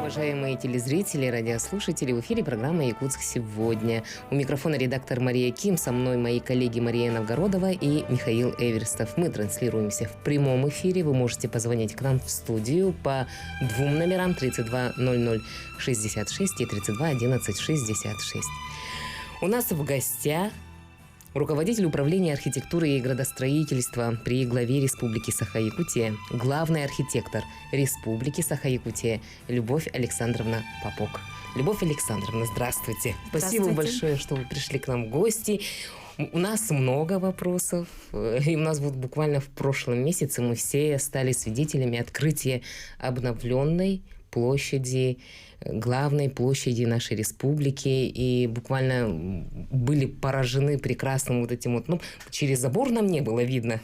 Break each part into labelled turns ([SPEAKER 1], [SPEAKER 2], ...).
[SPEAKER 1] Уважаемые телезрители, радиослушатели, в эфире программа «Якутск сегодня». У микрофона редактор Мария Ким, со мной мои коллеги Мария Новгородова и Михаил Эверстов. Мы транслируемся в прямом эфире. Вы можете позвонить к нам в студию по двум номерам: 32 00 66 и 32 11 66. У нас в гостях руководитель управления архитектуры и градостроительства при главе Республики Саха-Якутия, главный архитектор Республики Саха-Якутия Любовь Александровна Попок. Любовь Александровна, здравствуйте. Спасибо большое, что вы пришли к нам в гости. У нас много вопросов, и у нас вот буквально в прошлом месяце мы все стали свидетелями открытия обновленной площади, главной площади нашей республики, и буквально были поражены прекрасным вот этим вот, через забор нам не было видно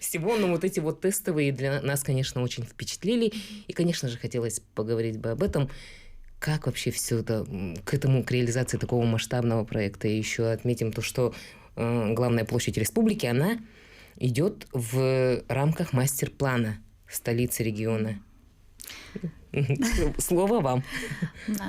[SPEAKER 1] всего, но вот эти вот тестовые для нас, конечно, очень впечатлили, и, конечно же, хотелось поговорить бы об этом. Как вообще все это, к реализации такого масштабного проекта? И еще отметим то, что главная площадь республики, она идет в рамках мастер-плана столицы региона. Слово вам.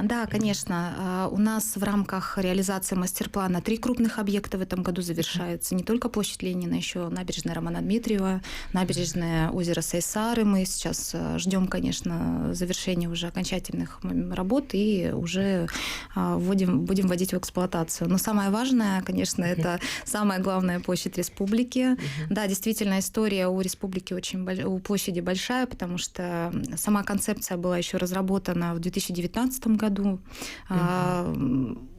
[SPEAKER 2] Да, конечно. У нас в рамках реализации мастер-плана 3 крупных объекта в этом году завершаются. Не только площадь Ленина, еще набережная Романа Дмитриева, набережное озеро Сайсары. Мы сейчас ждем, конечно, завершения уже окончательных работ и уже будем вводить в эксплуатацию. Но самое важное, конечно, это самая главная площадь республики. Да, действительно, история у республики у площади большая, потому что сама концепция была еще разработана в 2019 году.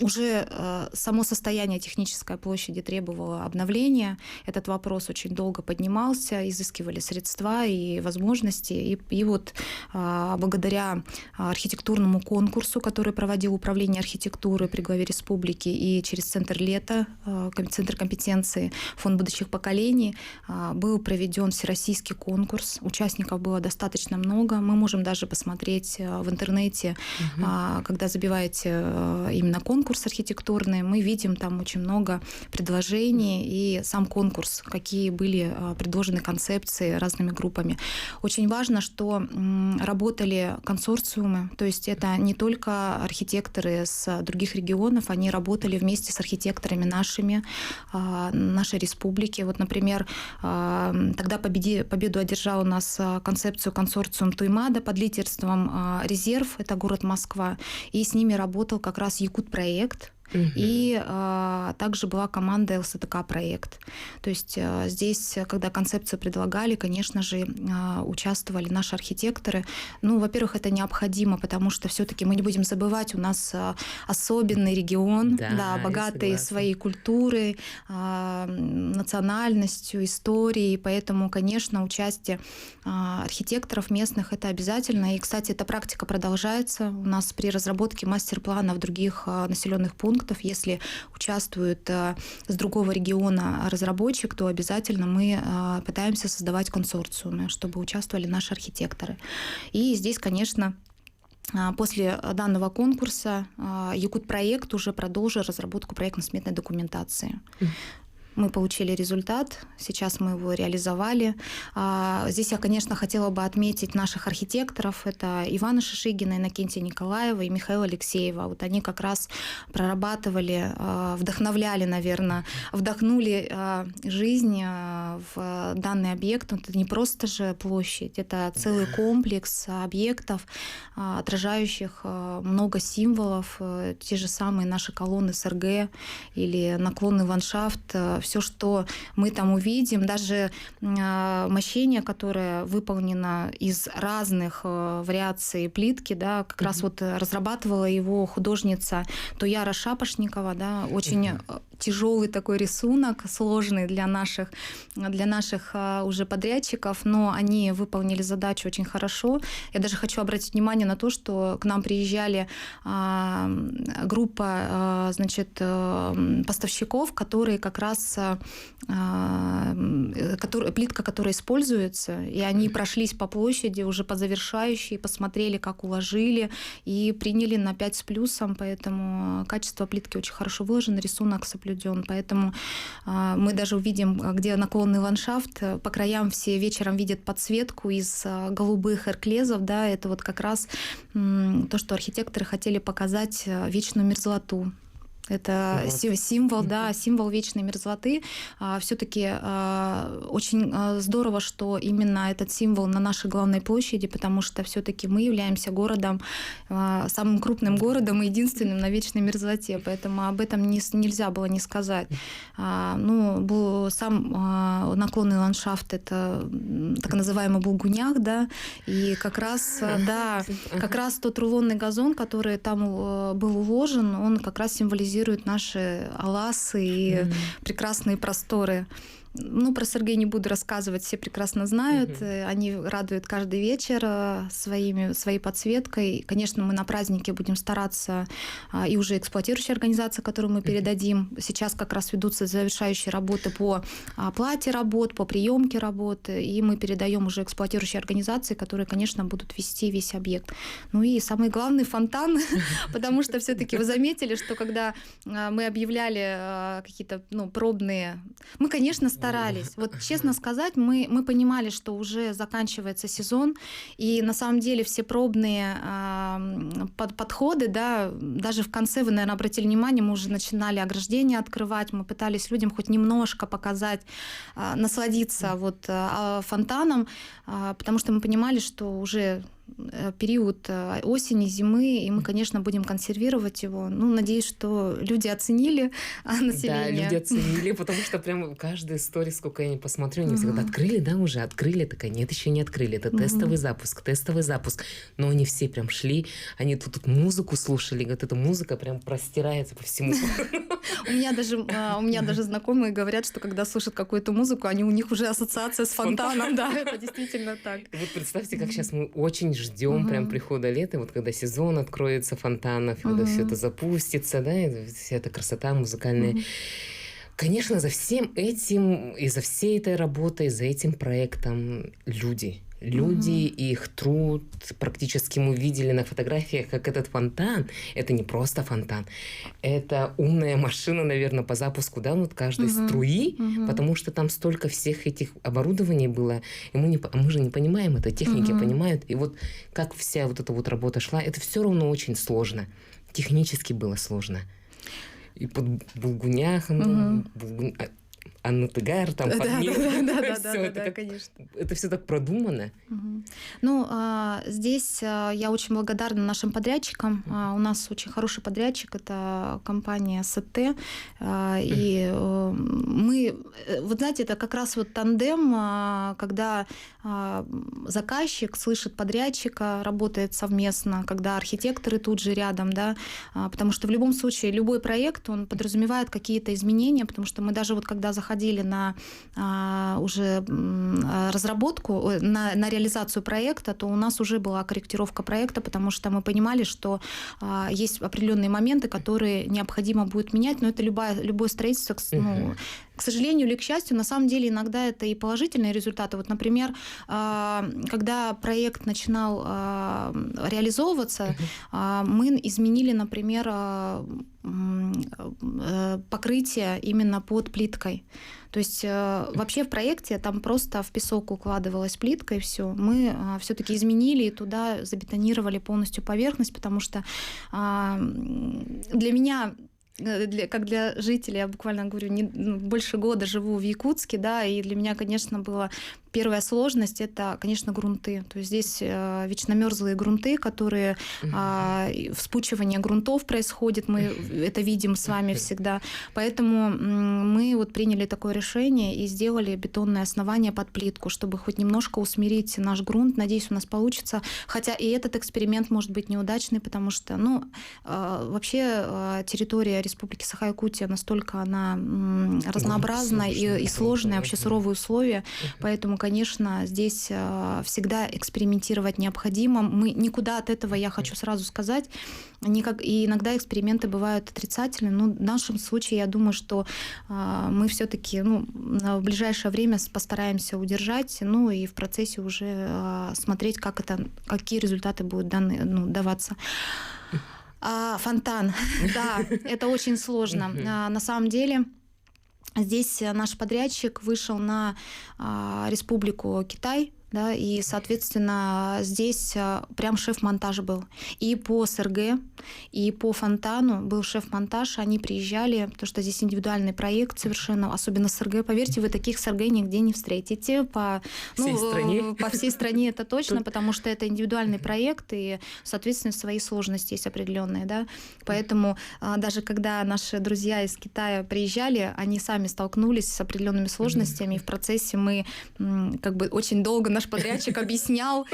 [SPEAKER 2] Уже само состояние технической площади требовало обновления. Этот вопрос очень долго поднимался, изыскивали средства и возможности. И вот благодаря архитектурному конкурсу, который проводил Управление архитектуры при главе республики и через Центр лета, Центр компетенции, Фонд будущих поколений, был проведен всероссийский конкурс. Участников было достаточно много. Мы можем даже посмотреть в интернете, когда забиваете именно конкурс архитектурный, мы видим там очень много предложений и сам конкурс, какие были предложены концепции разными группами. Очень важно, что работали консорциумы, то есть это не только архитекторы с других регионов, они работали вместе с архитекторами нашей республики. Вот, например, тогда победу одержал у нас концепцию консорциум Туймада под лидерством «Резерв», это город Москва, и с ними работал как раз Якут-проект. И также была команда ЛСТК-проект. То есть здесь, когда концепцию предлагали, конечно же, участвовали наши архитекторы. Во-первых, это необходимо, потому что все-таки мы не будем забывать, у нас особенный регион, богатый своей культурой, национальностью, историей, поэтому, конечно, участие архитекторов местных – это обязательно. И, кстати, эта практика продолжается у нас при разработке мастер-плана в других населенных пунктах. Если участвует с другого региона разработчик, то обязательно мы пытаемся создавать консорциумы, чтобы участвовали наши архитекторы. И здесь, конечно, после данного конкурса Якут-проект уже продолжил разработку проектно-сметной документации. Мы получили результат, сейчас мы его реализовали. Здесь я, конечно, хотела бы отметить наших архитекторов. Это Ивана Шишигина, Иннокентия Николаева и Михаила Алексеева. Вот они как раз прорабатывали, вдохновляли, наверное, вдохнули жизнь в данный объект. Это не просто же площадь, это целый комплекс объектов, отражающих много символов. Те же самые наши колонны СРГ или наклонный ландшафт. Все, что мы там увидим, даже мощение, которое выполнено из разных вариаций плитки, как раз вот разрабатывала его художница Туяра Шапошникова, очень тяжелый такой рисунок, сложный для наших уже подрядчиков, но они выполнили задачу очень хорошо. Я даже хочу обратить внимание на то, что к нам приезжали группа, поставщиков, которые как раз плитка, которая используется, и они прошлись по площади уже по завершающей, посмотрели, как уложили, и приняли на 5 с плюсом, поэтому качество плитки очень хорошо выложено, рисунок соблюден. соблюден. Поэтому мы даже увидим, где наклонный ландшафт, по краям все вечером видят подсветку из голубых эрклезов, да, это вот как раз то, что архитекторы хотели показать вечную мерзлоту. Это символ, да, символ вечной мерзлоты. Все-таки очень здорово, что именно этот символ на нашей главной площади, потому что все-таки мы являемся городом, самым крупным городом и единственным на вечной мерзлоте, поэтому об этом нельзя было не сказать. Ну, сам наклонный ландшафт — это так называемый Булгунях, да, и как раз, да, как раз тот рулонный газон, который там был уложен, он как раз символизирует наши аласы и прекрасные просторы. Ну, про Сергея не буду рассказывать, все прекрасно знают. Они радуют каждый вечер своей подсветкой. Конечно, мы на празднике будем стараться, и уже эксплуатирующая организация, которую мы передадим. Сейчас как раз ведутся завершающие работы по оплате работ, по приемке работы, и мы передаем уже эксплуатирующей организации, которые, конечно, будут вести весь объект. Ну и самый главный — фонтан, потому что все-таки вы заметили, что когда мы объявляли какие-то пробные... Мы, конечно, старались. Вот честно сказать, мы понимали, что уже заканчивается сезон, и на самом деле все пробные подходы, да, даже в конце, вы, наверное, обратили внимание, мы уже начинали ограждения открывать, мы пытались людям хоть немножко показать, насладиться вот фонтаном, потому что мы понимали, что уже период осени, зимы, и мы, конечно, будем консервировать его. Ну, надеюсь, что люди оценили население.
[SPEAKER 1] Да, люди оценили, потому что прям каждая история, сколько я не посмотрю, они всегда открыли, да, уже открыли, такая, нет, еще не открыли, это тестовый запуск. Но они все прям шли, они тут музыку слушали, говорят, эта музыка прям простирается по всему.
[SPEAKER 2] У меня даже знакомые говорят, что когда слушают какую-то музыку, у них уже ассоциация с фонтаном, да, это действительно так.
[SPEAKER 1] Вот представьте, как сейчас мы очень ждем прям прихода лета, вот когда сезон откроется фонтанов, когда все это запустится, да, и вся эта красота музыкальная. Конечно, за всем этим, и за всей этой работой, за этим проектом люди, их труд. Практически мы видели на фотографиях, как этот фонтан, это не просто фонтан, это умная машина, наверное, по запуску, да, вот каждой струи, потому что там столько всех этих оборудований было, и мы же не понимаем это, техники понимают, и вот как вся вот эта вот работа шла, это все равно очень сложно, технически было сложно. И под Булгуняхом, Аннутыгар, там, под ним. Да, конечно. Это все так продумано.
[SPEAKER 2] Ну, здесь я очень благодарна нашим подрядчикам. У нас очень хороший подрядчик, это компания СТ. И мы, вот знаете, это как раз вот тандем, когда заказчик слышит подрядчика, работает совместно, когда архитекторы тут же рядом, да, потому что в любом случае любой проект, он подразумевает какие-то изменения, потому что мы даже вот когда заходили на уже разработку, на реализацию проекта, то у нас уже была корректировка проекта, потому что мы понимали, что есть определенные моменты, которые необходимо будет менять, но это любое строительство, к сожалению или к счастью, на самом деле иногда это и положительные результаты. Вот, например, когда проект начинал реализовываться, мы изменили, например, покрытие именно под плиткой. То есть вообще в проекте там просто в песок укладывалась плитка, и все. Мы все-таки изменили и туда забетонировали полностью поверхность, потому что для меня, как для жителей, я буквально говорю, больше года живу в Якутске, да, и для меня, конечно, была первая сложность — это, конечно, грунты. То есть здесь вечномерзлые грунты, которые вспучивание грунтов происходит, мы это видим с вами всегда. Поэтому мы вот приняли такое решение и сделали бетонное основание под плитку, чтобы хоть немножко усмирить наш грунт. Надеюсь, у нас получится. Хотя и этот эксперимент может быть неудачный, потому что, вообще территория Республики Саха-Якутия настолько она разнообразна и сложная, вообще суровые условия. Поэтому, конечно, здесь всегда экспериментировать необходимо. Мы никуда от этого, я хочу сразу сказать, и иногда эксперименты бывают отрицательные, но в нашем случае я думаю, что мы все-таки в ближайшее время постараемся удержать, и в процессе уже смотреть, какие результаты будут даваться. Фонтан, да, это очень сложно. На самом деле здесь наш подрядчик вышел на Республику Китай, да, и, соответственно, здесь прям шеф-монтаж был. И по СРГ, и по фонтану был шеф-монтаж, они приезжали, потому что здесь индивидуальный проект совершенно, особенно СРГ. Поверьте, вы таких СРГ нигде не встретите. По всей стране это точно, потому что это индивидуальный проект, и, соответственно, свои сложности есть определенные, да. Поэтому даже когда наши друзья из Китая приезжали, они сами столкнулись с определенными сложностями, и в процессе мы как бы очень долго наш подрядчик объяснял,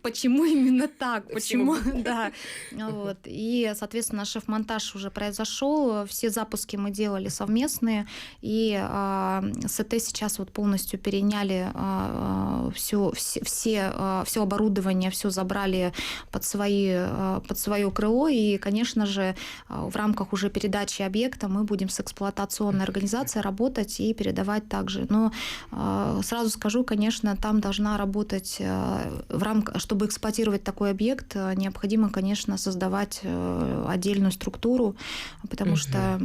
[SPEAKER 2] почему именно так, почему, да, вот. И, соответственно, шеф-монтаж уже произошел, все запуски мы делали совместные, и СТ сейчас вот полностью переняли все оборудование, все забрали под свое крыло, и, конечно же, в рамках уже передачи объекта мы будем с эксплуатационной организацией работать и передавать также. Но сразу скажу, конечно, там должна работать в рамках, чтобы эксплуатировать такой объект, необходимо, конечно, создавать отдельную структуру, потому что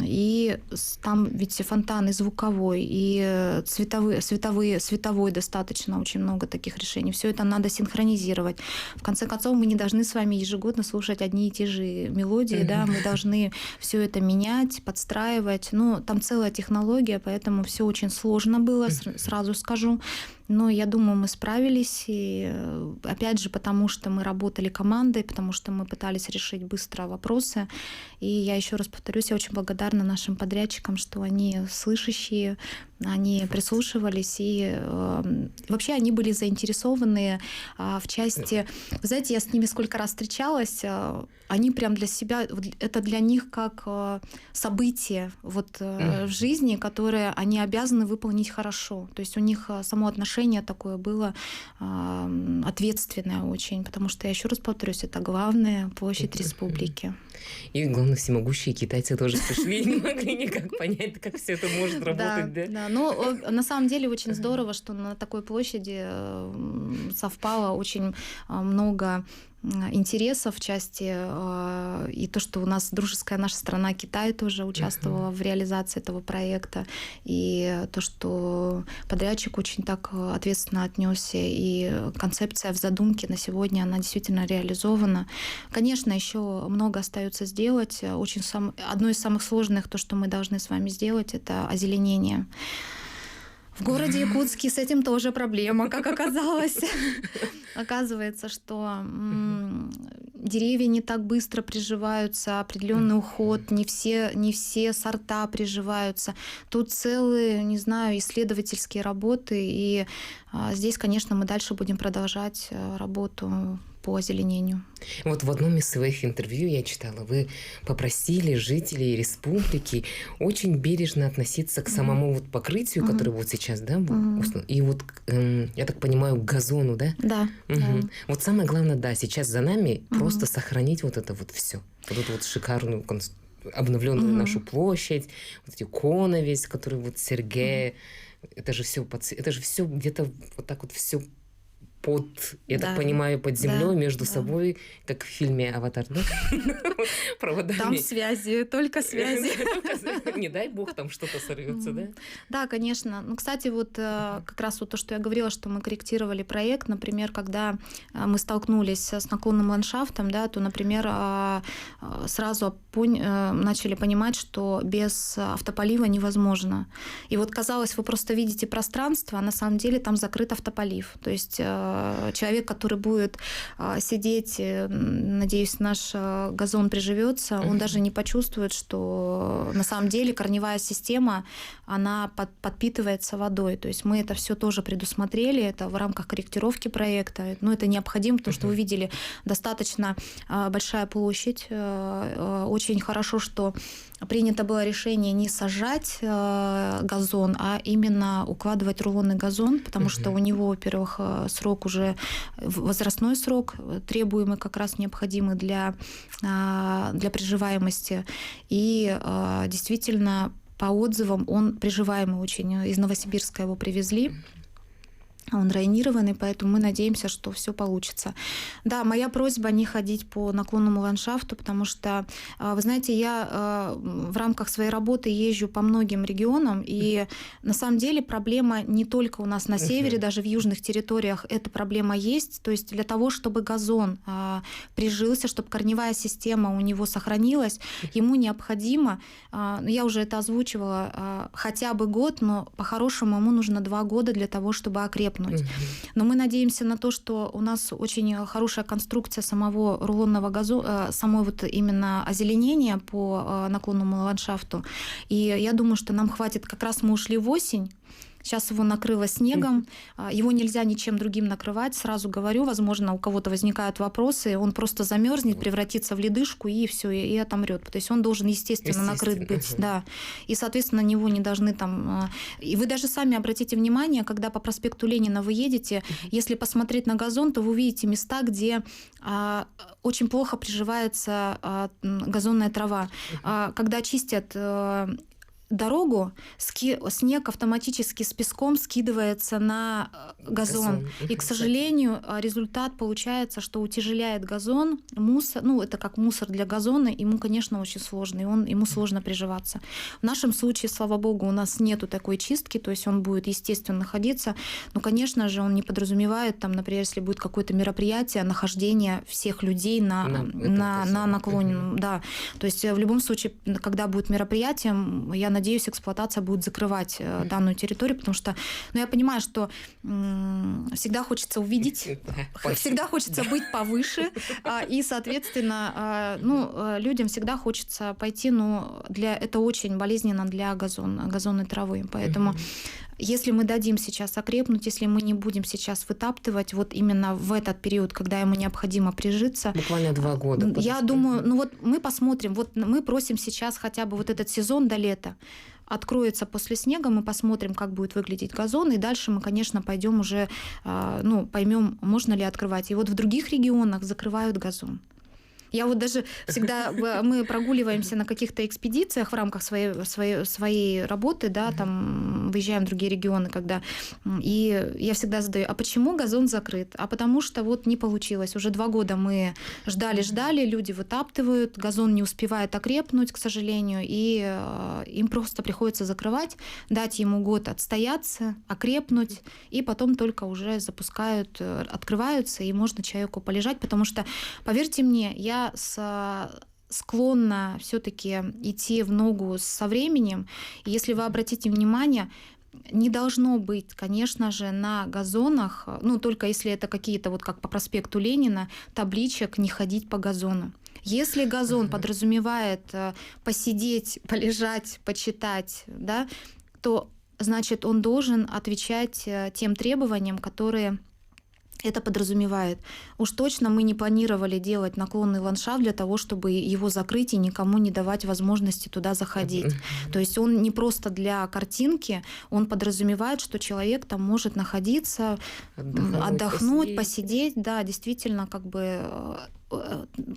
[SPEAKER 2] и там ведь фонтан и звуковой, и световой достаточно очень много таких решений. Все это надо синхронизировать. В конце концов, мы не должны с вами ежегодно слушать одни и те же мелодии, да, мы должны все это менять, подстраивать. Ну, там целая технология, поэтому все очень сложно было, сразу скажу. Но я думаю, мы справились, и опять же, потому что мы работали командой, потому что мы пытались решить быстро вопросы. И я еще раз повторюсь, я очень благодарна нашим подрядчикам, что они слышащие, они прислушивались, и вообще они были заинтересованы в части... Вы знаете, я с ними сколько раз встречалась, они прям для себя... Это для них как событие вот в жизни, которое они обязаны выполнить хорошо. То есть у них само отношение такое было ответственное очень, потому что, я еще раз повторюсь, это главная площадь республики.
[SPEAKER 1] И, главное, всемогущие китайцы тоже пришли и не могли никак понять, как все это может работать.
[SPEAKER 2] Да. Но на самом деле очень здорово, что на такой площади совпало очень много интересов в части, и то, что у нас дружеская наша страна Китай тоже участвовала в реализации этого проекта, и то, что подрядчик очень так ответственно отнесся, и концепция в задумке на сегодня, она действительно реализована. Конечно, еще много остается сделать. Одно из самых сложных, то, что мы должны с вами сделать, это озеленение. В городе Якутске с этим тоже проблема, как оказалось. Оказывается, что деревья не так быстро приживаются, определенный уход, не все сорта приживаются. Тут целые, не знаю, исследовательские работы. И здесь, конечно, мы дальше будем продолжать работу по озеленению.
[SPEAKER 1] Вот в одном из своих интервью я читала, вы попросили жителей республики очень бережно относиться к самому вот покрытию, которое вот сейчас, да, и вот, я так понимаю, к газону, да?
[SPEAKER 2] Да.
[SPEAKER 1] Вот самое главное, да, сейчас за нами просто сохранить вот это вот все, вот эту вот шикарную обновленную нашу площадь, вот эти иконы весь, которые вот Сергей, это же все где-то вот так вот все я так понимаю, под землей между собой, как в фильме «Аватар», да? Проводами.
[SPEAKER 2] Там связи, только связи.
[SPEAKER 1] Не дай бог там что-то сорвется, да?
[SPEAKER 2] Да, конечно. Ну, кстати, вот как раз вот то, что я говорила, что мы корректировали проект, например, когда мы столкнулись с наклонным ландшафтом, да, то, например, сразу начали понимать, что без автополива невозможно. И вот казалось, вы просто видите пространство, а на самом деле там закрыт автополив. То есть человек, который будет сидеть, надеюсь, наш газон приживется, он даже не почувствует, что на самом деле корневая система, она подпитывается водой. То есть мы это все тоже предусмотрели, это в рамках корректировки проекта. Но это необходимо, потому что вы видели, достаточно большая площадь. Очень хорошо, что принято было решение не сажать газон, а именно укладывать рулонный газон, потому что у него, во-первых, срок уже, возрастной срок, требуемый как раз необходимый для приживаемости. И действительно, по отзывам, он приживаемый очень. Из Новосибирска его привезли. Он дренированный, поэтому мы надеемся, что все получится. Да, моя просьба не ходить по наклонному ландшафту, потому что, вы знаете, я в рамках своей работы езжу по многим регионам, и на самом деле проблема не только у нас на севере, даже в южных территориях эта проблема есть. То есть для того, чтобы газон прижился, чтобы корневая система у него сохранилась, ему необходимо, я уже это озвучивала, хотя бы год, но по-хорошему ему нужно 2 года для того, чтобы окрепнуть. Но мы надеемся на то, что у нас очень хорошая конструкция самого рулонного газона, самой вот именно озеленения по наклонному ландшафту. И я думаю, что нам хватит, как раз мы ушли в осень, сейчас его накрыло снегом, его нельзя ничем другим накрывать, сразу говорю, возможно, у кого-то возникают вопросы, он просто замерзнет, превратится в ледышку и все, и отомрет. То есть он должен, естественно, накрыт быть, да. И, соответственно, на него не должны там... И вы даже сами обратите внимание, когда по проспекту Ленина вы едете, если посмотреть на газон, то вы увидите места, где очень плохо приживается газонная трава. Когда чистят дорогу, снег автоматически с песком скидывается на газон. И, к сожалению, результат получается, что утяжеляет газон, мусор, это как мусор для газона, ему, конечно, очень сложно, и ему сложно приживаться. В нашем случае, слава богу, у нас нету такой чистки, то есть он будет, естественно, находиться, но, конечно же, он не подразумевает, там, например, если будет какое-то мероприятие, нахождение всех людей на наклоне. Да. То есть в любом случае, когда будет мероприятие, я надеюсь, эксплуатация будет закрывать данную территорию, потому что, я понимаю, что всегда хочется увидеть, всегда хочется быть повыше, и, соответственно, людям всегда хочется пойти, но это очень болезненно для газонной травы, поэтому если мы дадим сейчас окрепнуть, если мы не будем сейчас вытаптывать вот именно в этот период, когда ему необходимо прижиться.
[SPEAKER 1] Буквально 2 года.
[SPEAKER 2] Я думаю, мы посмотрим. Вот мы просим сейчас хотя бы вот этот сезон до лета. Откроется после снега, мы посмотрим, как будет выглядеть газон, и дальше мы, конечно, пойдем уже, поймем, можно ли открывать. И вот в других регионах закрывают газон. Я вот даже всегда, мы прогуливаемся на каких-то экспедициях в рамках своей работы, да, там выезжаем в другие регионы, и я всегда задаю, а почему газон закрыт? А потому что вот не получилось. Уже 2 года мы ждали, люди вытаптывают, газон не успевает окрепнуть, к сожалению, и им просто приходится закрывать, дать ему год отстояться, окрепнуть, и потом только уже запускают, открываются, и можно человеку полежать, потому что, поверьте мне, я склонна все-таки идти в ногу со временем. И если вы обратите внимание, не должно быть, конечно же, на газонах, только если это какие-то, вот как по проспекту Ленина, табличек «Не ходить по газону». Если газон подразумевает посидеть, полежать, почитать, да, то, значит, он должен отвечать тем требованиям, которые это подразумевает. Уж точно мы не планировали делать наклонный ландшафт для того, чтобы его закрыть и никому не давать возможности туда заходить. То есть он не просто для картинки, он подразумевает, что человек там может находиться, отдохнуть, посидеть. Да, действительно,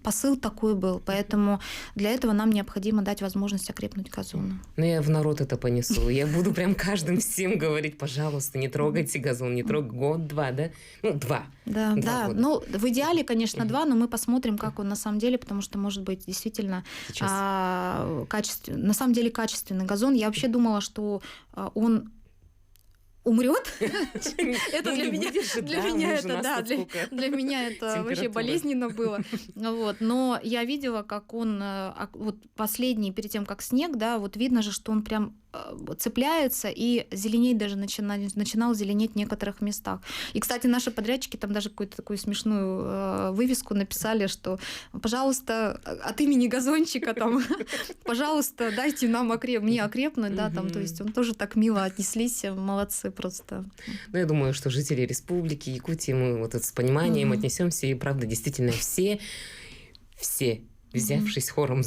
[SPEAKER 2] посыл такой был. Поэтому для этого нам необходимо дать возможность окрепнуть газону.
[SPEAKER 1] Я в народ это понесу. Я буду прям каждым всем говорить, пожалуйста, не трогайте газон, не трогайте. 1-2, да? 2.
[SPEAKER 2] Да. В идеале, конечно, 2, но мы посмотрим, как он на самом деле, потому что, может быть, действительно на самом деле качественный газон. Я вообще думала, что он умрет. Это для меня это вообще болезненно было. Но я видела, как он последний, перед тем, как снег, да, вот видно же, что он прям цепляется и зеленеть даже начинал зеленеть в некоторых местах. И, кстати, наши подрядчики там даже какую-то такую смешную вывеску написали, что, пожалуйста, от имени газончика там, пожалуйста, дайте нам мне окрепнуть, да, там, то есть он тоже так мило отнеслись, молодцы просто.
[SPEAKER 1] Я думаю, что жители республики Якутии, мы с пониманием отнесемся, и правда, действительно, все взявшись хором,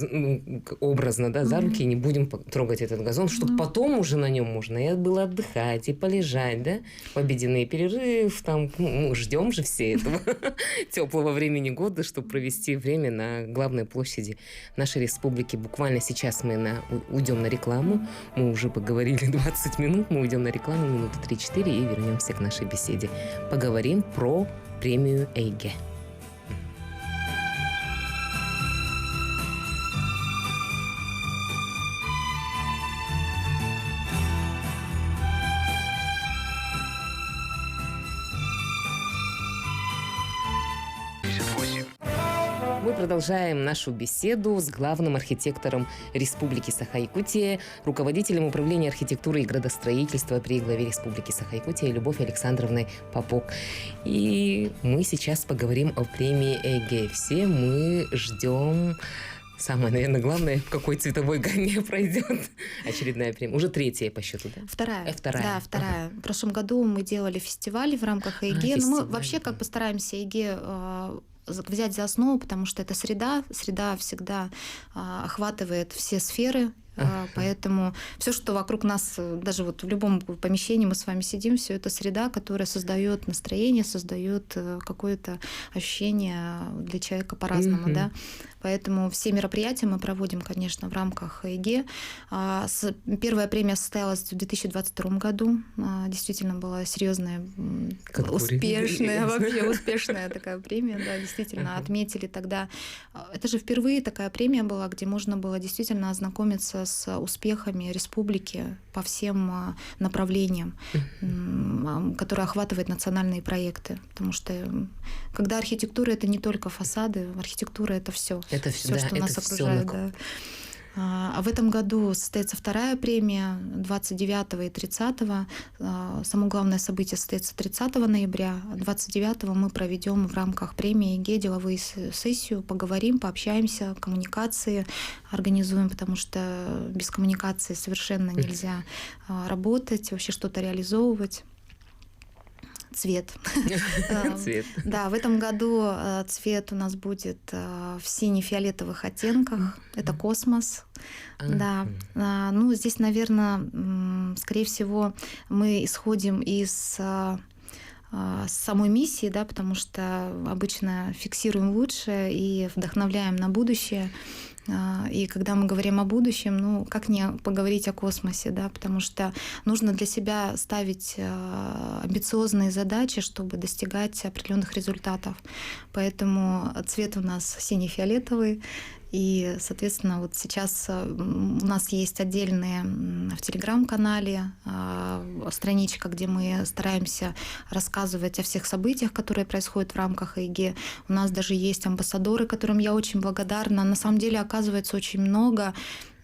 [SPEAKER 1] образно, да, за руки, не будем трогать этот газон, чтобы потом уже на нем можно и было отдыхать, и полежать, да, в обеденный перерыв, там, ждем же все этого теплого времени года, чтобы провести время на главной площади нашей республики. Буквально сейчас мы уйдем на рекламу, мы уже поговорили 20 минут, мы уйдем на рекламу минуты 3-4 и вернемся к нашей беседе. Поговорим про премию ЕГЭ. Мы продолжаем нашу беседу с главным архитектором Республики Саха-Якутия, руководителем управления архитектуры и градостроительства при главе Республики Саха-Якутия Любовь Александровной Попок. И мы сейчас поговорим о премии ЕГЭ. Все мы ждем... Самое, наверное, главное, в какой цветовой гамме пройдет очередная премия. Уже третья по счету, да?
[SPEAKER 2] Вторая.
[SPEAKER 1] Вторая.
[SPEAKER 2] Да, вторая. В прошлом году мы делали фестивали в рамках ЕГЭ. Но мы вообще как постараемся ЕГЭ взять за основу, потому что это среда всегда охватывает все сферы, поэтому все, что вокруг нас, даже вот в любом помещении мы с вами сидим, все это среда, которая создает настроение, создает какое-то ощущение для человека по-разному, да. Поэтому все мероприятия мы проводим, конечно, в рамках ЕГЭ. Первая премия состоялась в 2022 году. Действительно была серьезная, успешная такая премия. Да, действительно, отметили тогда. Это же впервые такая премия была, где можно было действительно ознакомиться с успехами республики по всем направлениям, которые охватывают национальные проекты. Потому что когда архитектура — это не только фасады, архитектура — это все.
[SPEAKER 1] Это
[SPEAKER 2] все, что нас окружает. Да. А в этом году состоится вторая премия 29 и 30. Самое главное событие состоится 30 ноября. 29 мы проведем в рамках премии ЕГЭ деловую сессию, поговорим, пообщаемся, коммуникации организуем, потому что без коммуникации совершенно нельзя работать, вообще что-то реализовывать. Цвет.
[SPEAKER 1] Цвет.
[SPEAKER 2] Да, в этом году цвет у нас будет в сине-фиолетовых оттенках. Это космос. Да. Ну, здесь, наверное, скорее всего, мы исходим из самой миссии, да, потому что обычно фиксируем лучшее и вдохновляем на будущее. И когда мы говорим о будущем, ну, как не поговорить о космосе, да, потому что нужно для себя ставить амбициозные задачи, чтобы достигать определенных результатов. Поэтому цвет у нас синий-фиолетовый. И, соответственно, вот сейчас у нас есть отдельные в Телеграм-канале страничка, где мы стараемся рассказывать о всех событиях, которые происходят в рамках ЕГЭ. У нас даже есть амбассадоры, которым я очень благодарна. На самом деле, оказывается, очень много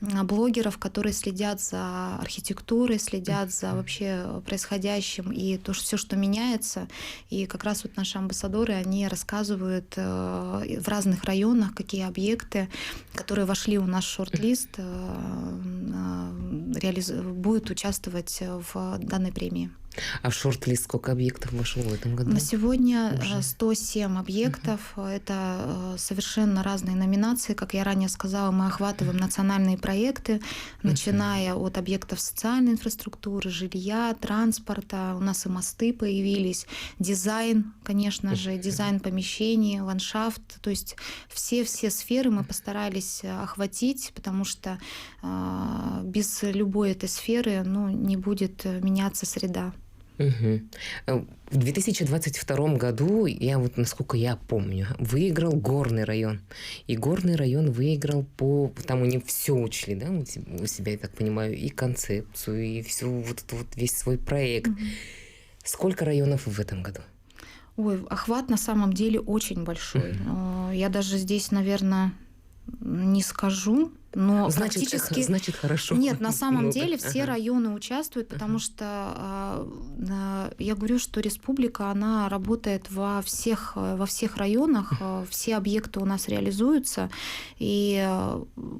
[SPEAKER 2] блогеров, которые следят за архитектурой, следят за вообще происходящим и то, все, что меняется. И как раз вот наши амбассадоры, они рассказывают в разных районах, какие объекты, которые вошли в наш шорт-лист, будут участвовать в данной премии.
[SPEAKER 1] А в шорт-лист сколько объектов вошло в этом году?
[SPEAKER 2] На сегодня 107 объектов. Это совершенно разные номинации. Как я ранее сказала, мы охватываем национальные проекты, начиная от объектов социальной инфраструктуры, жилья, транспорта. У нас и мосты появились, дизайн, конечно же, дизайн помещений, ландшафт. То есть все сферы мы постарались охватить, потому что без любой этой сферы не будет меняться среда.
[SPEAKER 1] В 2022 году, насколько я помню, выиграл Горный район. И Горный район выиграл там они все учли, да, у себя, я так понимаю, и концепцию, и весь свой проект. Сколько районов в этом году?
[SPEAKER 2] Ой, охват на самом деле очень большой. Я даже здесь, наверное, не скажу, Но
[SPEAKER 1] значит хорошо.
[SPEAKER 2] Нет, на самом
[SPEAKER 1] Много.
[SPEAKER 2] деле все районы участвуют, потому что я говорю, что республика, она работает во всех районах, все объекты у нас реализуются, и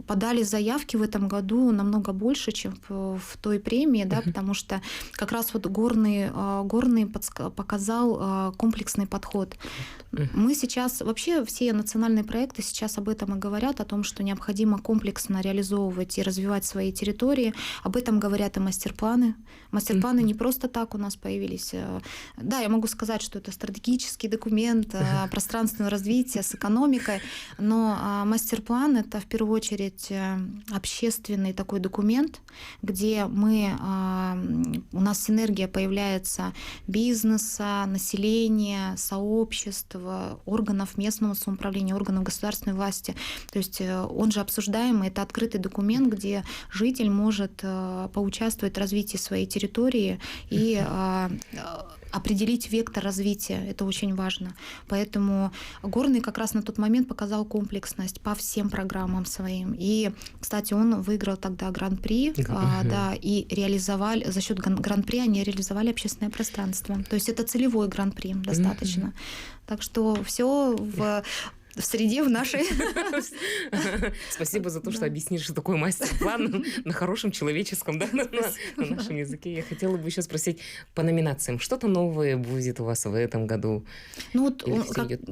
[SPEAKER 2] подали заявки в этом году намного больше, чем в той премии, да, потому что как раз вот горный показал комплексный подход. Мы сейчас, вообще все национальные проекты сейчас об этом и говорят, о том, что необходимо комплексно реализовывать и развивать свои территории. Об этом говорят и мастер-планы. Мастер-планы не просто так у нас появились. Да, я могу сказать, что это стратегический документ пространственного развития с экономикой, но мастер-план — это в первую очередь общественный такой документ, где у нас синергия появляется бизнеса, населения, сообществ, органов местного самоуправления, органов государственной власти. То есть он же обсуждаемый, это открытый документ, где житель может поучаствовать в развитии своей территории и определить вектор развития. Это очень важно. Поэтому Горный как раз на тот момент показал комплексность по всем программам своим. И, кстати, он выиграл тогда гран-при, да, и реализовали, за счет гран-при они реализовали общественное пространство. То есть это целевой гран-при достаточно. Так что все в среде в нашей.
[SPEAKER 1] Спасибо за то, что объяснили, что такое мастер-план на хорошем человеческом, да, на нашем языке. Я хотела бы еще спросить по номинациям. Что-то новое будет у вас в этом году?
[SPEAKER 2] Ну вот,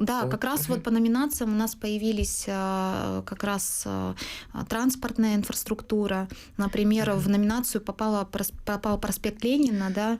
[SPEAKER 2] как раз вот по номинациям у нас появились как раз транспортная инфраструктура. Например, в номинацию попал проспект Ленина, да.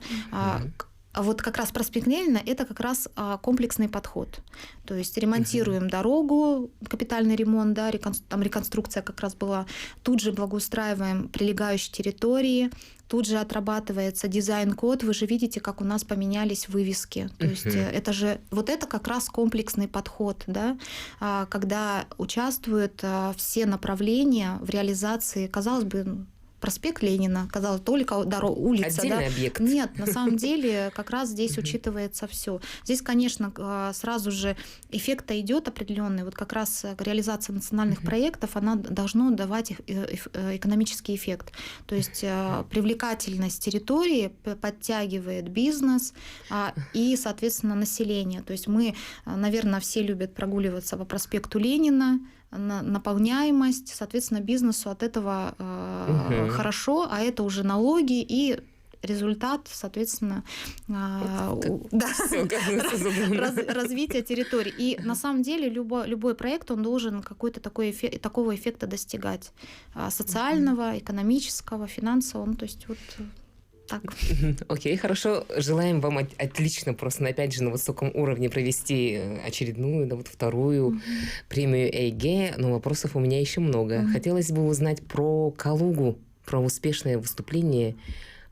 [SPEAKER 2] А вот как раз проспект Ленина — это как раз комплексный подход. То есть ремонтируем дорогу, капитальный ремонт, да, там реконструкция как раз была. Тут же благоустраиваем прилегающие территории, тут же отрабатывается дизайн-код. Вы же видите, как у нас поменялись вывески. То есть это же вот это как раз комплексный подход, да, когда участвуют все направления в реализации, казалось бы, проспект Ленина, казалось, только улица.
[SPEAKER 1] Отдельный
[SPEAKER 2] да?
[SPEAKER 1] объект.
[SPEAKER 2] Нет, на самом деле как раз здесь учитывается все. Здесь, конечно, сразу же эффект идет определенный. Вот как раз реализация национальных проектов, она должна давать экономический эффект. То есть привлекательность территории подтягивает бизнес и, соответственно, население. То есть мы, наверное, все любят прогуливаться по проспекту Ленина, наполняемость, соответственно, бизнесу от этого хорошо, а это уже налоги и результат, соответственно, развития территории. И на самом деле любой проект, он должен какой-то такого эффекта достигать. Социального, экономического, финансового. Ну, то есть вот так.
[SPEAKER 1] Окей, хорошо. Желаем вам отлично, просто опять же на высоком уровне провести очередную, да, вот вторую премию ЭйГе, но вопросов у меня еще много. Хотелось бы узнать про Калугу, про успешное выступление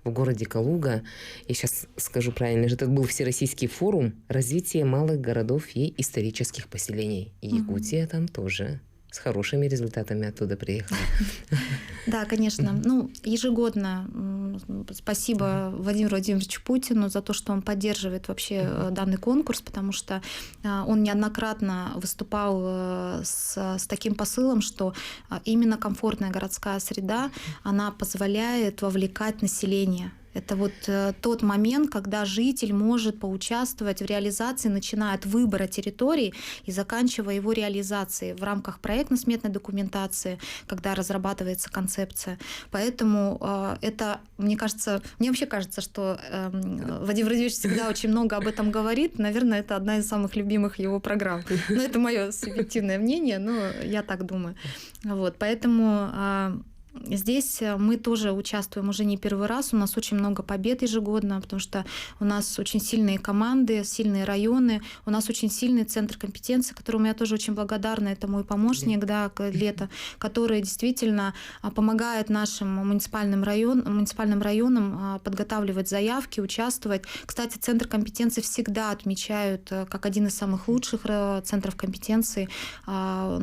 [SPEAKER 1] в городе Калуга. Я сейчас скажу правильно, это был Всероссийский форум развития малых городов и исторических поселений. И Якутия там тоже с хорошими результатами оттуда приехала.
[SPEAKER 2] Да, конечно. Ну, ежегодно спасибо Владимиру Владимировичу Путину за то, что он поддерживает вообще данный конкурс, потому что он неоднократно выступал с таким посылом, что именно комфортная городская среда, она позволяет вовлекать население. Это вот тот момент, когда житель может поучаствовать в реализации, начиная от выбора территорий и заканчивая его реализацией в рамках проектно-сметной документации, когда разрабатывается концепция. Поэтому это, мне вообще кажется, что Владимир Владимирович всегда очень много об этом говорит. Наверное, это одна из самых любимых его программ. Но это мое субъективное мнение, но я так думаю. Вот, поэтому здесь мы тоже участвуем уже не первый раз. У нас очень много побед ежегодно, потому что у нас очень сильные команды, сильные районы. У нас очень сильный центр компетенции, которому я тоже очень благодарна. Это мой помощник, да, Лето, который действительно помогает нашим муниципальным районам подготавливать заявки, участвовать. Кстати, центр компетенции всегда отмечают как один из самых лучших центров компетенции в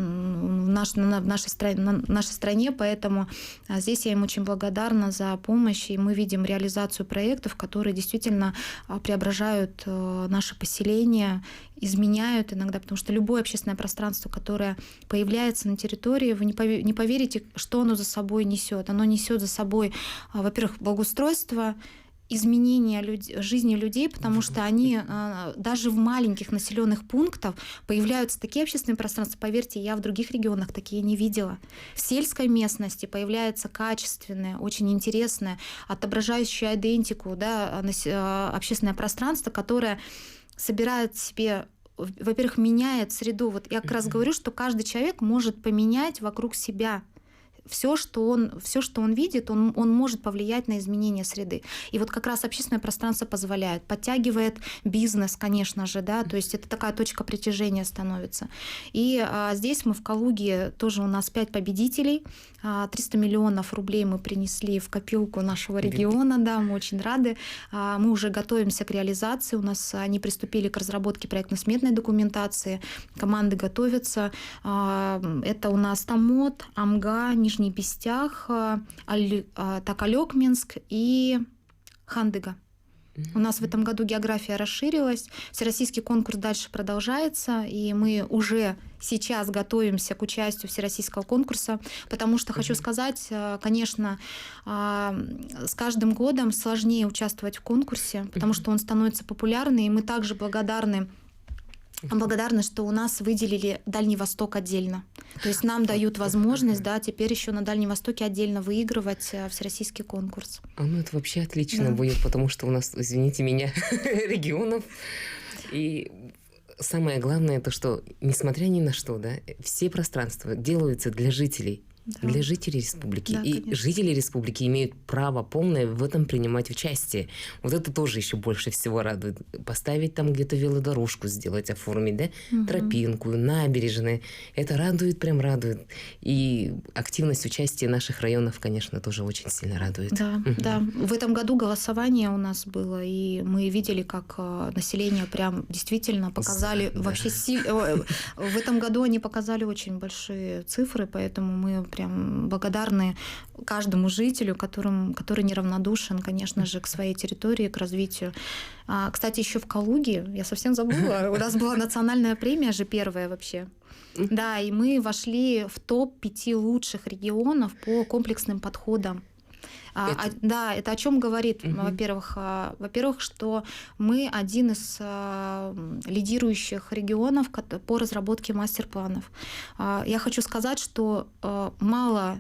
[SPEAKER 2] нашей стране, поэтому Здесь я им очень благодарна за помощь, и мы видим реализацию проектов, которые действительно преображают наше поселение, изменяют иногда, потому что любое общественное пространство, которое появляется на территории, вы не поверите, что оно за собой несет. Оно несет за собой, во-первых, благоустройство, изменение жизни людей, потому что они даже в маленьких населенных пунктах появляются такие общественные пространства. Поверьте, я в других регионах такие не видела. В сельской местности появляется качественное, очень интересное, отображающее идентику, да, общественное пространство, которое собирает в себе, во-первых, меняет среду. Вот я как раз говорю, что каждый человек может поменять вокруг себя. Все, что он видит, он может повлиять на изменение среды. И вот как раз общественное пространство позволяет, подтягивает бизнес, конечно же, да, то есть это такая точка притяжения становится. И здесь мы в Калуге тоже у нас 5 победителей, 300 миллионов рублей мы принесли в копилку нашего региона, да, мы очень рады. Мы уже готовимся к реализации, у нас они приступили к разработке проектно-сметной документации, команды готовятся. Это у нас Томот, Амга, Нижний Бестях, Токолёк-Минск и Хандыга. У нас в этом году география расширилась, всероссийский конкурс дальше продолжается, и мы уже сейчас готовимся к участию всероссийского конкурса, потому что хочу сказать, конечно, с каждым годом сложнее участвовать в конкурсе, потому что он становится популярный, и мы также благодарны, что у нас выделили Дальний Восток отдельно. То есть нам дают возможность, да, теперь еще на Дальнем Востоке отдельно выигрывать всероссийский конкурс.
[SPEAKER 1] Ну, это вообще отлично будет, потому что у нас, извините меня, регионов. И самое главное, то, что, несмотря ни на что, да, все пространства делаются для жителей. Да. Для жителей республики. Да, и конечно. Жители республики имеют право полное в этом принимать участие. Вот это тоже еще больше всего радует. Поставить там где-то велодорожку сделать, оформить, да? Тропинку, набережные. Это радует, прям радует. И активность участия наших районов, конечно, тоже очень сильно радует.
[SPEAKER 2] Да, да. В этом году голосование у нас было, и мы видели, как население прям действительно показали вообще в этом году они показали очень большие цифры, поэтому мы прям благодарны каждому жителю, который неравнодушен, конечно же, к своей территории, к развитию. Кстати, еще в Калуге, я совсем забыла, у нас была национальная премия же первая вообще. Да, и мы вошли в топ-5 лучших регионов по комплексным подходам. Да, это о чем говорит, во-первых, что мы один из лидирующих регионов по разработке мастер-планов. Я хочу сказать, что мало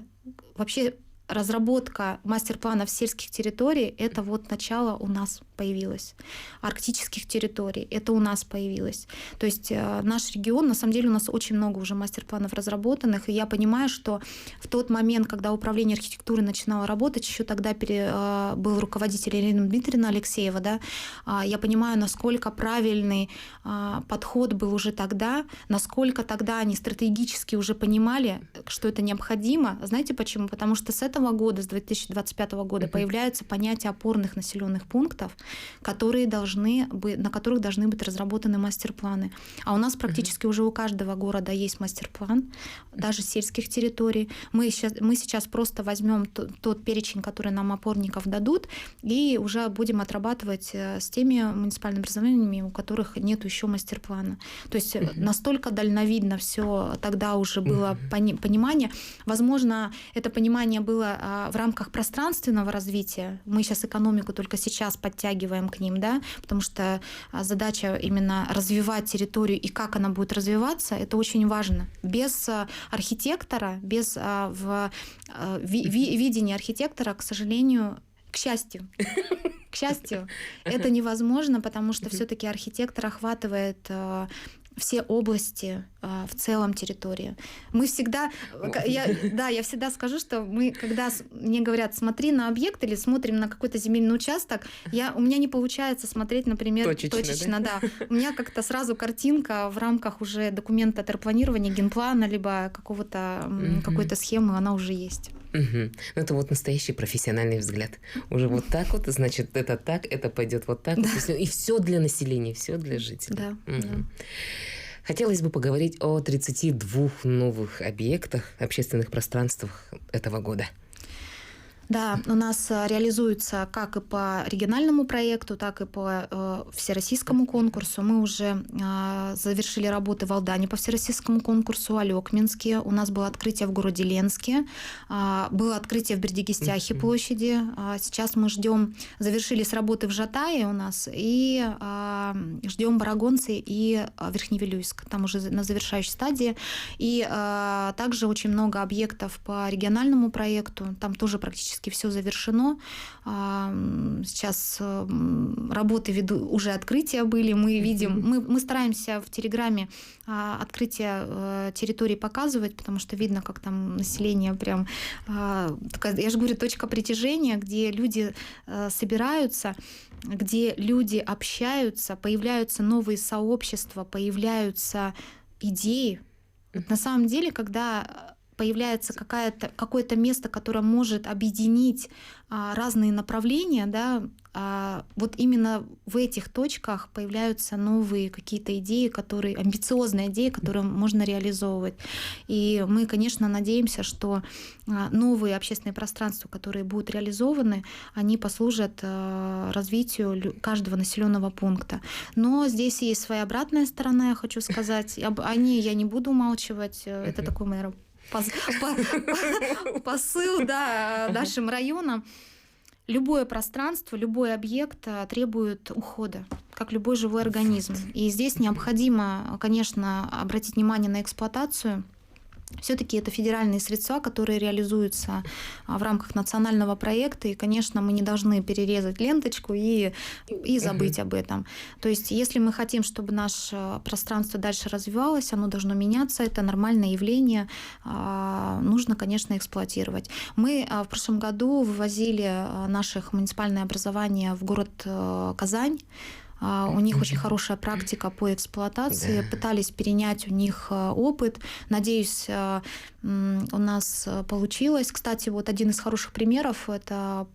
[SPEAKER 2] вообще разработка мастер-планов сельских территорий — это вот начало у нас появилось. Арктических территорий — это у нас появилось. То есть наш регион, на самом деле у нас очень много уже мастер-планов разработанных, и я понимаю, что в тот момент, когда управление архитектуры начинало работать, еще тогда был руководитель Ирина Дмитриевна Алексеева, да, я понимаю, насколько правильный подход был уже тогда, насколько тогда они стратегически уже понимали, что это необходимо. Знаете почему? Потому что с этого года, с 2025 года, появляется понятие опорных населенных пунктов, на которых должны быть разработаны мастер-планы. А у нас практически уже у каждого города есть мастер-план, даже сельских территорий. Мы сейчас просто возьмем тот перечень, который нам опорников дадут, и уже будем отрабатывать с теми муниципальными образованиями, у которых нет еще мастер-плана. То есть настолько дальновидно все тогда уже было понимание. Возможно, это понимание было в рамках пространственного развития. Мы сейчас экономику только сейчас подтягиваем к ним, да, потому что задача именно развивать территорию и как она будет развиваться, это очень важно. Без архитектора, без видения архитектора, к сожалению, к счастью, это невозможно, потому что все-таки архитектор охватывает все области в целом территории. Мы всегда, я всегда скажу, что мы, когда мне говорят, смотри на объект или смотрим на какой-то земельный участок, у меня не получается смотреть, например, точечно, да. У меня как-то сразу картинка в рамках уже документа терпланирования, генплана, либо какой-то схемы, она уже есть.
[SPEAKER 1] Это вот настоящий профессиональный взгляд. Уже вот так вот, значит, это так, это пойдет вот так. Да. Вот, и все для населения, все для жителей.
[SPEAKER 2] Да, да.
[SPEAKER 1] Хотелось бы поговорить о 32 новых объектах, общественных пространствах этого года.
[SPEAKER 2] Да, у нас реализуется как и по региональному проекту, так и по всероссийскому конкурсу. Мы уже завершили работы в Алдане по всероссийскому конкурсу, Алекминске. У нас было открытие в городе Ленске, было открытие в Бердикистяхе площади. Сейчас мы завершились работы в Жатае у нас и ждем Барагонцы и Верхневилюйск. Там уже на завершающей стадии. И также очень много объектов по региональному проекту. Там тоже практически все завершено. Сейчас работы уже открытия были. Мы видим, мы стараемся в Телеграме открытие территории показывать, потому что видно, как там население прям, я же говорю, точка притяжения, где люди собираются, где люди общаются, появляются новые сообщества, появляются идеи. На самом деле, когда появляется какое-то место, которое может объединить разные направления, да, вот именно в этих точках появляются новые какие-то идеи, амбициозные идеи, которые можно реализовывать. И мы, конечно, надеемся, что новые общественные пространства, которые будут реализованы, они послужат развитию каждого населенного пункта. Но здесь есть своя обратная сторона, я хочу сказать. О ней я не буду умалчивать. Это такой, наверное, посыл, да, нашим районам. Любое пространство, любой объект требует ухода, как любой живой организм. И здесь необходимо, конечно, обратить внимание на эксплуатацию. Все-таки это федеральные средства, которые реализуются в рамках национального проекта, и, конечно, мы не должны перерезать ленточку и забыть об этом. То есть, если мы хотим, чтобы наше пространство дальше развивалось, оно должно меняться, это нормальное явление, нужно, конечно, эксплуатировать. Мы в прошлом году вывозили наших муниципальное образование в город Казань. У них очень хорошая практика по эксплуатации. Да. Пытались перенять у них опыт. Надеюсь, у нас получилось. Кстати, вот один из хороших примеров – это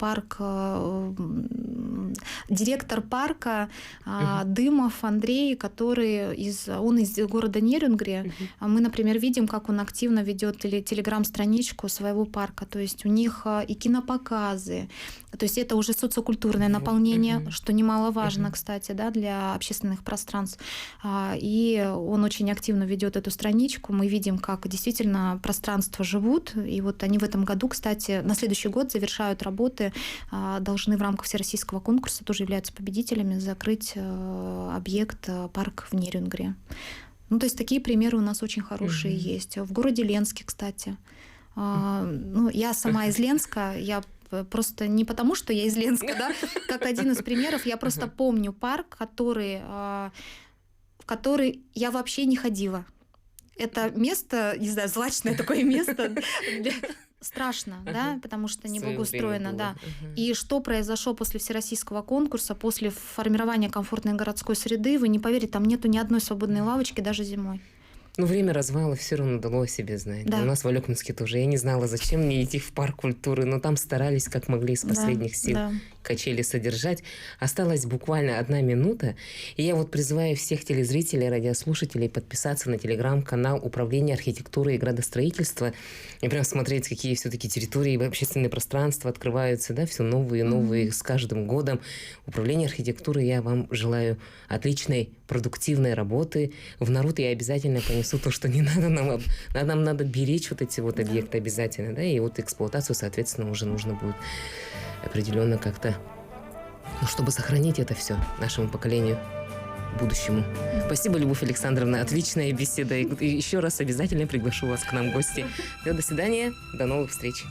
[SPEAKER 2] директор парка Дымов Андрей, он из города Нерюнгри. Мы, например, видим, как он активно ведет телеграм-страничку своего парка. То есть у них и кинопоказы. То есть это уже социокультурное наполнение, что немаловажно, кстати, да, для общественных пространств. И он очень активно ведет эту страничку. Мы видим, как действительно пространства живут. И вот они в этом году, кстати, на следующий год завершают работы, должны в рамках всероссийского конкурса, тоже являются победителями, закрыть объект парк в Нерюнгри. Ну, то есть такие примеры у нас очень хорошие есть. В городе Ленске, кстати. Я сама из Ленска, я просто не потому, что я из Ленска, да, как один из примеров, я просто помню парк, в который я вообще не ходила. Это место, не знаю, злачное такое место. Страшно, да, потому что не благоустроено, да. И что произошло после всероссийского конкурса, после формирования комфортной городской среды, вы не поверите, там нету ни одной свободной лавочки даже зимой.
[SPEAKER 1] Но время развала все равно дало о себе знать. Да. У нас в Алекминске тоже. Я не знала, зачем мне идти в парк культуры, но там старались как могли из последних сил качели содержать. Осталась буквально 1 минута, и я вот призываю всех телезрителей, радиослушателей подписаться на телеграм-канал Управления архитектуры и градостроительства и прям смотреть, какие все-таки территории и общественные пространства открываются, да, все новые и новые с каждым годом. Управление архитектуры, я вам желаю отличной, продуктивной работы. В народ я обязательно понесу то, что не надо нам надо беречь вот эти вот объекты обязательно, да, и вот эксплуатацию, соответственно, уже нужно будет определенно как-то, чтобы сохранить это все нашему поколению будущему. Спасибо, Любовь Александровна, отличная беседа, и еще раз обязательно приглашу вас к нам в гости. До свидания, до новых встреч.